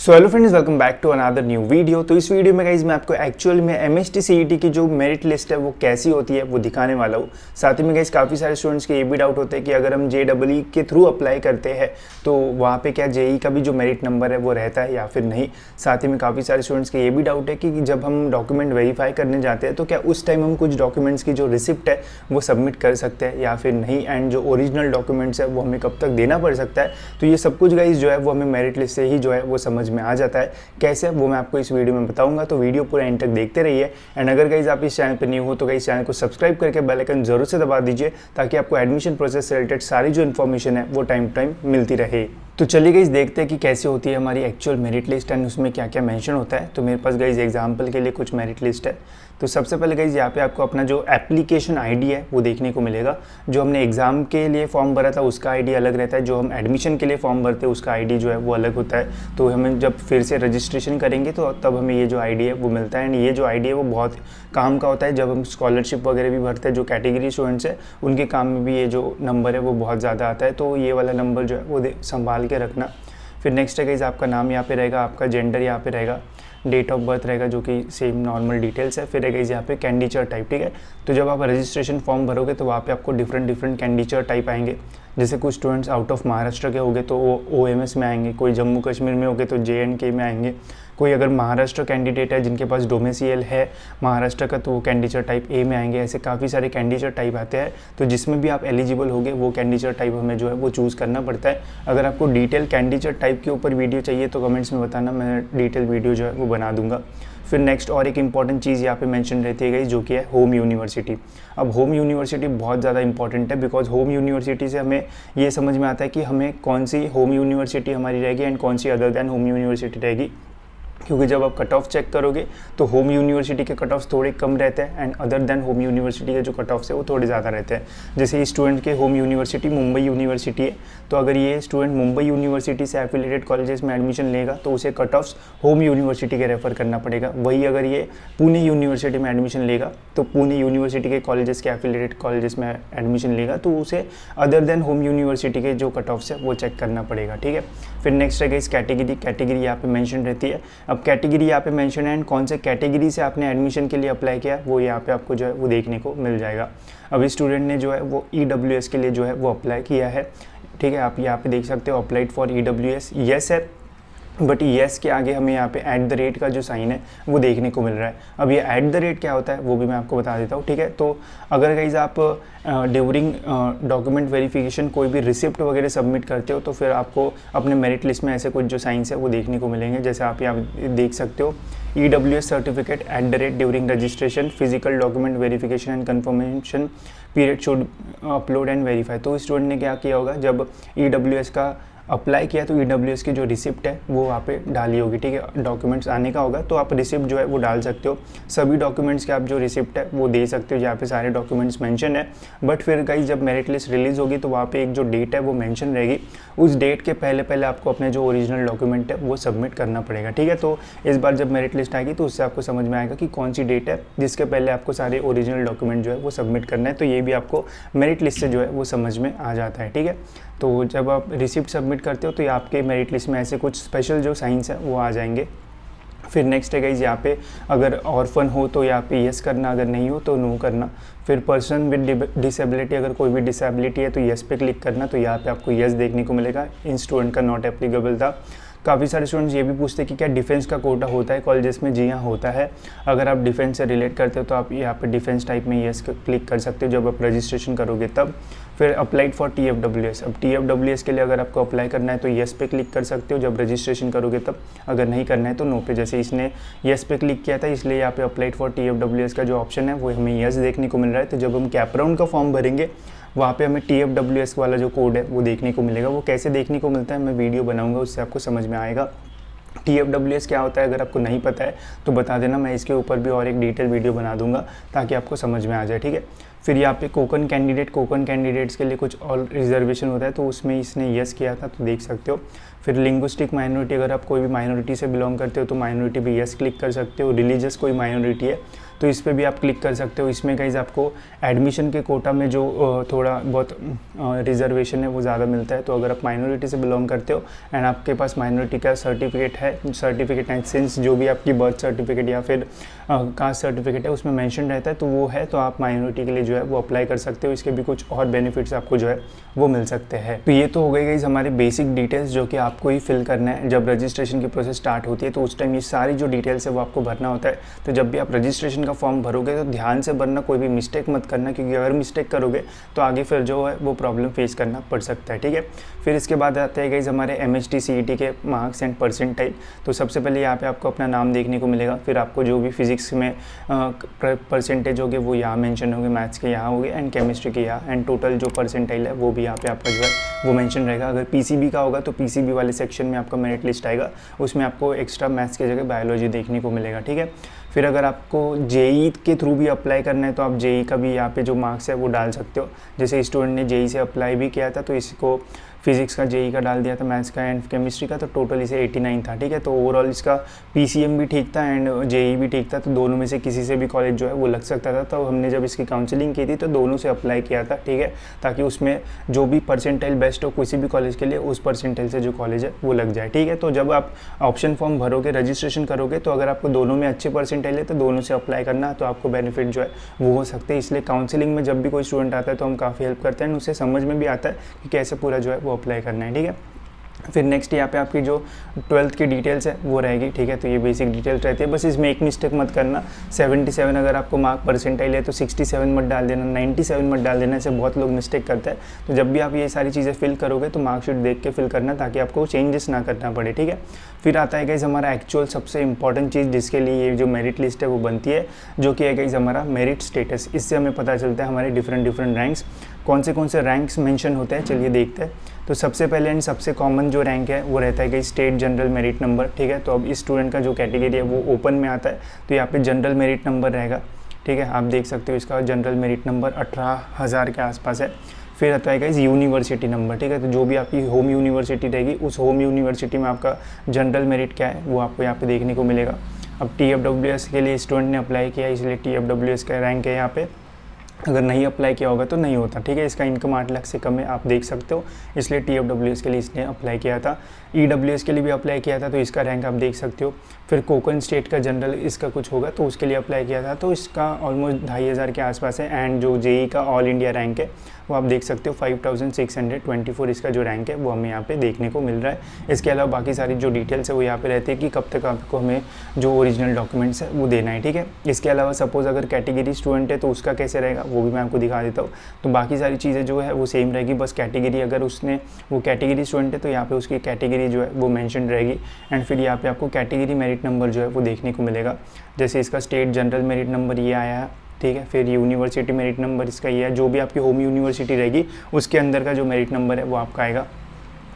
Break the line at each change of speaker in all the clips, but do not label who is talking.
So hello friends, welcome back to another new video. तो इस video में guys मैं आपको एक्चुअल में एमएसटी सीईटी की जो मेरिट लिस्ट है वो कैसी होती है वो दिखाने वाला हूँ। साथ ही में गाइज काफ़ी सारे स्टूडेंट्स के ये भी डाउट होते हैं कि अगर हम JEE के थ्रू अप्लाई करते हैं तो वहाँ पे क्या JEE का भी जो मेरिट नंबर है वो रहता है या फिर नहीं। साथ ही में काफ़ी सारे स्टूडेंट्स के ये भी डाउट है कि जब हम डॉक्यूमेंट वेरीफाई करने जाते हैं तो क्या उस टाइम हम कुछ डॉक्यूमेंट्स की जो रिसिप्ट है वो सबमिट कर सकते हैं या फिर नहीं, एंड जो ओरिजिनल डॉक्यूमेंट्स है वो हमें कब तक देना पड़ सकता है। तो ये सब कुछ गाइज जो है वो हमें मेरिट लिस्ट से ही जो है वो समझ में आ जाता है। कैसे वो मैं आपको इस वीडियो में बताऊंगा, तो वीडियो पूरा एंड तक देखते रहिए। एंड अगर गाइज आप इस चैनल पर न्यू हो तो गाइज चैनल को सब्सक्राइब करके बेल आइकन जरूर से दबा दीजिए ताकि आपको एडमिशन प्रोसेस से रिलेटेड सारी जो इन्फॉर्मेशन है वो टाइम टू टाइम मिलती रहे। तो चलिए गाइज देखते हैं कि कैसे होती है हमारी एक्चुअल मेरिट लिस्ट एंड उसमें क्या क्या मेंशन होता है। तो मेरे पास गाइज एग्जांपल के लिए कुछ मेरिट लिस्ट है। तो सबसे पहले गाइज यहाँ पे आपको अपना जो एप्लीकेशन आईडी है वो देखने को मिलेगा। जो हमने एग्जाम के लिए फॉर्म भरा था उसका आईडी अलग रहता है, जो हम एडमिशन के लिए फॉर्म भरते हैं उसका आईडी जो है वो अलग होता है। तो हमें जब फिर से रजिस्ट्रेशन करेंगे तो तब हमें ये जो आईडी है वो मिलता है। एंड ये जो आईडी है वो बहुत काम का होता है। जब हम स्कॉलरशिप वगैरह भी भरते हैं, जो कैटेगरी स्टूडेंट्स है उनके काम में भी ये जो नंबर है वो बहुत ज़्यादा आता है। तो ये वाला नंबर जो है वो संभाल के रखना। फिर नेक्स्ट है गाइज आपका नाम यहाँ पे रहेगा, आपका जेंडर यहाँ पे रहेगा, डेट ऑफ बर्थ रहेगा जो कि सेम नॉर्मल डिटेल्स है। फिर है गाइज यहाँ पे कैंडिडेट टाइप, ठीक है। तो जब आप रजिस्ट्रेशन फॉर्म भरोगे तो वहाँ पे आपको डिफरेंट कैंडिडेट टाइप आएंगे। जैसे कुछ स्टूडेंट्स आउट ऑफ महाराष्ट्र के होंगे तो वो OMS में आएंगे, कोई जम्मू कश्मीर में होंगे तो JNK में आएंगे, कोई अगर महाराष्ट्र कैंडिडेट है जिनके पास डोमिसाइल है महाराष्ट्र का तो वो कैंडिडेट टाइप A में आएंगे। ऐसे काफ़ी सारे कैंडिडेट टाइप आते हैं। तो जिसमें भी आप एलिजिबल होंगे वो कैंडिडेट टाइप हमें जो है वो चूज़ करना पड़ता है। अगर आपको डिटेल कैंडिडेट टाइप के ऊपर वीडियो चाहिए तो कमेंट्स में बताना, मैं डिटेल वीडियो जो है वो बना दूंगा। फिर नेक्स्ट और एक इंपॉर्टेंट चीज़ यहाँ पे मेंशन रहती है गाइस जो कि है होम यूनिवर्सिटी। अब होम यूनिवर्सिटी बहुत ज़्यादा इंपॉर्टेंट है बिकॉज होम यूनिवर्सिटी से हमें ये समझ में आता है कि हमें कौन सी होम यूनिवर्सिटी हमारी रहेगी एंड कौन सी अदर देन होम यूनिवर्सिटी रहेगी। क्योंकि जब आप कट ऑफ चेक करोगे तो होम यूनिवर्सिटी के कट ऑफ्स थोड़े कम रहते हैं and other than home university के जो कट ऑफ्स है वो थोड़े ज़्यादा रहते हैं। जैसे इस स्टूडेंट के होम यूनिवर्सिटी मुंबई यूनिवर्सिटी है, तो अगर ये स्टूडेंट मुंबई यूनिवर्सिटी से एफिलिएटेड कॉलेजेस में एडमिशन लेगा तो उसे कट ऑफ्स होम यूनिवर्सिटी के रेफर करना पड़ेगा। वही अगर ये पुणे यूनिवर्सिटी में एडमिशन लेगा तो पुणे यूनिवर्सिटी के कॉलेजेस के एफिलिएटेड कॉलेजेस में एडमिशन लेगा तो उसे अदर देन होम यूनिवर्सिटी के जो कट ऑफ्स है वो चेक करना पड़ेगा, ठीक है। फिर नेक्स्ट है इस कैटेगरी यहाँ पे मेंशन रहती है। अब कैटेगरी यहाँ पे मेंशन है एंड कौन से कैटेगरी से आपने एडमिशन के लिए अप्लाई किया वो यहाँ पे आपको जो है वो देखने को मिल जाएगा। अभी स्टूडेंट ने जो है वो EWS के लिए जो है वो अप्लाई किया है, ठीक है। आप यहाँ पे देख सकते हो अप्लाइड फॉर EWS, यस है, बट येस के आगे हमें यहाँ पे @ का जो साइन है वो देखने को मिल रहा है। अब ये @ क्या होता है वो भी मैं आपको बता देता हूँ, ठीक है। तो अगर गाइज आप ड्यूरिंग डॉक्यूमेंट वेरिफिकेशन कोई भी रिसिप्ट वगैरह सबमिट करते हो तो फिर आपको अपने मेरिट लिस्ट में ऐसे कुछ जो साइंस है वो देखने को मिलेंगे। जैसे आप यहाँ देख सकते हो EWS certificate @ during registration, physical document verification and confirmation period should upload and verify. तो स्टूडेंट ने क्या किया होगा, जब EWS का अप्लाई किया तो EWS की जो रिसिप्ट है वो वहाँ पे डाली होगी, ठीक है। डॉक्यूमेंट्स आने का होगा तो आप रिसिप्ट जो है वो डाल सकते हो। सभी डॉक्यूमेंट्स के आप जो रिसिप्ट है वो दे सकते हो, यहाँ पे सारे डॉक्यूमेंट्स मेंशन है। बट फिर गाइस जब मेरिट लिस्ट रिलीज़ होगी तो वहाँ पे एक जो डेट है वो मेंशन रहेगी। उस डेट के पहले आपको अपने जो ओरिजिनल डॉक्यूमेंट है वो सबमिट करना पड़ेगा, ठीक है। तो इस बार जब मेरिट लिस्ट आएगी तो उससे आपको समझ में आएगा कि कौन सी डेट है जिसके पहले आपको सारे ओरिजिनल डॉक्यूमेंट जो है वो सबमिट करना है। तो ये भी आपको मेरिट लिस्ट से जो है वो समझ में आ जाता है, ठीक है। तो जब आप रिसिप्ट सबमिट करते हो तो आपके मेरिट लिस्ट में ऐसे कुछ स्पेशल जो साइंस है वो आ जाएंगे। फिर नेक्स्ट है गाइज यहाँ पे अगर ऑर्फन हो तो यहाँ पे यस करना, अगर नहीं हो तो नो करना। फिर पर्सन विद डिसेबिलिटी, अगर कोई भी डिसेबिलिटी है तो यस पे क्लिक करना, तो यहाँ पे आपको यस देखने को मिलेगा। इन स्टूडेंट का नॉट एप्लीकेबल था। काफ़ी सारे स्टूडेंट्स ये भी पूछते हैं कि क्या डिफेंस का कोटा होता है कॉलेजेस में। जी हाँ, होता है। अगर आप डिफेंस से रिलेट करते हो तो आप यहाँ पे डिफेंस टाइप में यस क्लिक कर सकते हो जब आप रजिस्ट्रेशन करोगे तब। फिर अप्लाइड फॉर TFWS, अब TFWS के लिए अगर आपको अप्लाई करना है तो यस पे क्लिक कर सकते हो जब रजिस्ट्रेशन करोगे तब। अगर नहीं करना है तो नो पे। जैसे इसने यस पे क्लिक किया था इसलिए यहाँ पे अप्लाइड फॉर TFWS का जो ऑप्शन है वो हमें यस देखने को मिल रहा है। तो जब हम कैप राउंड का फॉर्म भरेंगे वहाँ पे हमें TFWS वाला जो कोड है वो देखने को मिलेगा। वो कैसे देखने को मिलता है मैं वीडियो बनाऊंगा, उससे आपको समझ में आएगा। TFWS क्या होता है अगर आपको नहीं पता है तो बता देना, मैं इसके ऊपर भी और एक डिटेल वीडियो बना दूंगा ताकि आपको समझ में आ जाए, ठीक है। फिर यहाँ पे कोकन कैंडिडेट्स के लिए कुछ और रिजर्वेशन होता है, तो उसमें इसने यस किया था, तो देख सकते हो। फिर लिंग्विस्टिक माइनॉरिटी, अगर आप कोई भी माइनॉरिटी से बिलोंग करते हो तो माइनॉरिटी भी यस क्लिक कर सकते हो। रिलीजियस कोई माइनॉरिटी है तो इस पर भी आप क्लिक कर सकते हो। इसमें गाइस आपको एडमिशन के कोटा में जो थोड़ा बहुत रिजर्वेशन है वो ज़्यादा मिलता है। तो अगर आप माइनॉरिटी से बिलोंग करते हो एंड आपके पास माइनॉरिटी का सर्टिफिकेट एंड सिंस जो भी आपकी बर्थ सर्टिफिकेट या फिर कास्ट सर्टिफिकेट है उसमें मेंशन रहता है तो वो है, तो आप माइनॉरिटी के लिए जो है वो अप्लाई कर सकते हो। इसके भी कुछ और बेनिफिट्स आपको जो है वो मिल सकते हैं। तो ये तो हो गई गाइस हमारे बेसिक डिटेल्स जो कि आपको ही फिल करना है। जब रजिस्ट्रेशन की प्रोसेस स्टार्ट होती है तो उस टाइम ये सारी जो डिटेल्स है वो आपको भरना होता है। तो जब भी आप रजिस्ट्रेशन का फॉर्म भरोगे तो ध्यान से भरना, कोई भी मिस्टेक मत करना, क्योंकि अगर मिस्टेक करोगे तो आगे फिर जो है वो प्रॉब्लम फेस करना पड़ सकता है, ठीक है। फिर इसके बाद आते हैं गाइस हमारे MHT CET के मार्क्स एंड परसेंटाइल। तो सबसे पहले यहाँ पे आपको अपना नाम देखने को मिलेगा, फिर आपको जो भी फिजिक्स में परसेंटेज होंगे वो यहाँ मेंशन होंगे, मैथ्स के यहाँ होंगे एंड केमिस्ट्री के यहाँ, एंड टोटल जो परसेंटाइल है वो भी यहाँ पे आपका जो है वो मेंशन रहेगा। अगर PCB का होगा तो PCB वाले सेक्शन में आपका मेरिट लिस्ट आएगा, उसमें आपको एक्स्ट्रा मैथ्स की जगह बायोलॉजी देखने को मिलेगा, ठीक है। फिर अगर आपको JEE के थ्रू भी अप्लाई करना है तो आप JEE का भी यहाँ पे जो मार्क्स है वो डाल सकते हो। जैसे स्टूडेंट ने JEE से अप्लाई भी किया था तो इसको फिजिक्स का JEE का डाल दिया था, मैथ्स का एंड केमिस्ट्री का, तो टोटल इसे 89 था, ठीक है। तो ओवरऑल इसका PCM भी ठीक था एंड JEE भी ठीक था, तो दोनों में से किसी से भी कॉलेज जो है वो लग सकता था। तो हमने जब इसकी काउंसलिंग की थी तो दोनों से अप्लाई किया था, ठीक है, ताकि उसमें जो भी परसेंटाइल बेस्ट हो किसी भी कॉलेज के लिए उस परसेंटाइल से जो कॉलेज है वो लग जाए, ठीक है। तो जब आप ऑप्शन फॉर्म भरोगे, रजिस्ट्रेशन करोगे, तो अगर आपको दोनों में अच्छे परसेंटाइल है तो दोनों से अप्लाई करना, तो आपको बेनिफिट जो है वो हो सकते हैं। इसलिए काउंसलिंग में जब भी कोई स्टूडेंट आता है तो हम काफ़ी हेल्प करते हैं, उसे समझ में भी आता है कि कैसे पूरा जो है वो अप्लाई करना है, ठीक है। फिर नेक्स्ट यहाँ पे आपकी जो 12th की डिटेल्स है वो रहेगी, ठीक है। तो ये बेसिक डिटेल्स रहती है, बस इसमें एक मिस्टेक मत करना। 77 अगर आपको मार्क परसेंटाइल है तो 67 मत डाल देना, 97 मत डाल देना, ऐसे बहुत लोग मिस्टेक करते हैं। तो जब भी आप ये सारी चीज़ें फिल करोगे तो मार्कशीट देख के फिल करना, ताकि आपको चेंजेस ना करना पड़े, ठीक है। फिर आता है गाइस हमारा एक्चुअल सबसे इंपॉर्टेंट चीज़ जिसके लिए ये जो मेरिट लिस्ट है वो बनती है, जो कि है गाइस हमारा मेरिट स्टेटस। इससे हमें पता चलता है हमारे डिफरेंट रैंक्स, कौन से रैंक्स मेंशन होते हैं, चलिए देखते हैं। तो सबसे पहले एंड सबसे कॉमन जो रैंक है वो रहता है कि स्टेट जनरल मेरिट नंबर, ठीक है। तो अब इस स्टूडेंट का जो कैटेगरी है वो ओपन में आता है, तो यहाँ पे जनरल मेरिट नंबर रहेगा, ठीक है। आप देख सकते हो इसका जनरल मेरिट नंबर 18,000 के आसपास है। फिर आता है गाइस यूनिवर्सिटी नंबर, ठीक है। तो जो भी आपकी होम यूनिवर्सिटी रहेगी उस होम यूनिवर्सिटी में आपका जनरल मेरिट क्या है वो आपको यहाँ पे देखने को मिलेगा। अब TFWS के लिए स्टूडेंट ने अप्लाई किया, इसलिए TFWS का रैंक है यहाँ पे। अगर नहीं अप्लाई किया होगा तो नहीं होता, ठीक है। इसका इनकम 8 लाख से कम है, आप देख सकते हो, इसलिए TFWS के लिए इसने अप्लाई किया था। EWS के लिए भी अप्लाई किया था, तो इसका रैंक आप देख सकते हो। फिर कोकन स्टेट का जनरल इसका कुछ होगा तो उसके लिए अप्लाई किया था, तो इसका ऑलमोस्ट 2,500 के आसपास है। एंड जो JEE का ऑल इंडिया रैंक है वो आप देख सकते हो 5,624 इसका जो रैंक है वो हमें यहाँ पे देखने को मिल रहा है। इसके अलावा बाकी सारी जो डिटेल्स है वो यहाँ पे रहती है कि कब तक आपको हमें जो ओरिजिनल डॉक्यूमेंट्स है वो देना है, ठीक है। इसके अलावा सपोज़ अगर कैटेगरी स्टूडेंट है तो उसका कैसे रहेगा वो भी मैं आपको दिखा देता हूँ। तो बाकी सारी चीज़ें जो है वो सेम रहेगी, बस कैटेगरी अगर उसने वो कैटेगरी स्टूडेंट है तो यहाँ पे उसकी कैटेगरी जो है वो मेंशन रहेगी। एंड फिर यहाँ पे आपको कैटेगरी मेरिट नंबर जो है वो देखने को मिलेगा। जैसे इसका स्टेट जनरल मेरिट नंबर ये आया है, ठीक है। फिर यूनिवर्सिटी मेरिट नंबर इसका ये है, जो भी आपकी होम यूनिवर्सिटी रहेगी उसके अंदर का जो मेरिट नंबर है वो आपका आएगा।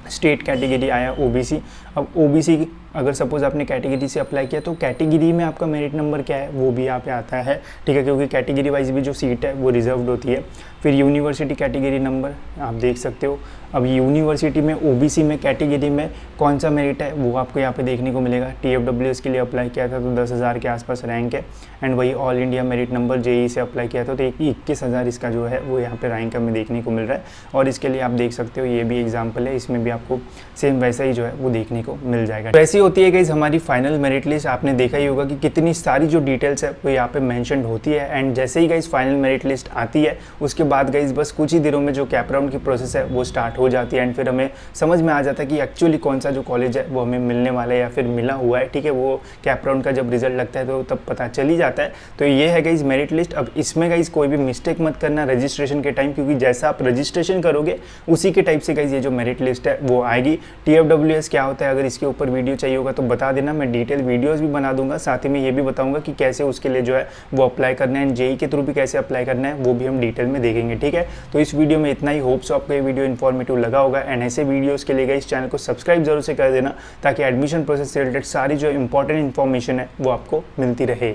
स्टेट कैटेगरी आया OBC। अब OBC अगर सपोज़ आपने कैटेगरी से अप्लाई किया तो कैटेगरी में आपका मेरिट नंबर क्या है वो भी यहाँ पे आता है, ठीक है, क्योंकि कैटेगरी वाइज भी जो सीट है वो रिजर्व्ड होती है। फिर यूनिवर्सिटी कैटेगरी नंबर आप देख सकते हो। अब यूनिवर्सिटी में OBC में कैटेगरी में कौन सा मेरिट है वो आपको यहाँ पे देखने को मिलेगा। TFWS के लिए अप्लाई किया था तो 10,000 के आसपास रैंक है। एंड वही all India merit number JEE से अप्लाई किया था तो 21,000 इसका जो है वो यहाँ पे रैंक हमें देखने को मिल रहा है। और इसके लिए आप देख सकते हो ये भी एग्जाम्पल है, इसमें भी आपको सेम वैसा ही जो है वो देखने को मिल जाएगा। वैसी होती है गाइस हमारी फाइनल मेरिट लिस्ट। आपने देखा ही होगा कि कितनी सारी जो डिटेल्स है वो यहाँ पे मेंशन होती है। एंड जैसे ही गाइस फाइनल मेरिट लिस्ट आती है उसके बाद गाइस बस कुछ ही दिनों में जो कैप राउंड की प्रोसेस है वो स्टार्ट हो जाती है। एंड फिर हमें समझ में आ जाता है कि एक्चुअली कौन सा जो कॉलेज है वो हमें मिलने वाला है या फिर मिला हुआ है, ठीक है। वो कैप राउंड का जब रिजल्ट लगता है तो तब पता चल ही जाता है। तो ये है गाइस मेरिट लिस्ट। अब इसमें गाइस कोई भी मिस्टेक मत करना रजिस्ट्रेशन के टाइम, क्योंकि जैसा आप रजिस्ट्रेशन करोगे उसी के टाइप से गाइस ये जो मेरिट लिस्ट है वो आएगी। TFWS क्या होता है, अगर इसके ऊपर वीडियो चाहिए होगा तो बता देना, मैं डिटेल वीडियोस भी बना दूंगा। साथ ही में ये भी बताऊंगा कि कैसे उसके लिए जो है वो अप्लाई करना है, JEE के थ्रू भी कैसे अप्लाई करना है वो भी हम डिटेल में देखेंगे, ठीक है। तो इस वीडियो में इतना ही। होप्स आपको ये वीडियो इन्फॉर्मेटिव लगा होगा। एंड ऐसे वीडियोस के लिए इस चैनल को सब्सक्राइब जरूर से कर देना, ताकि एडमिशन प्रोसेस से रिलेटेड सारी जो इंपॉर्टेंट इन्फॉर्मेशन है वो आपको मिलती रहे।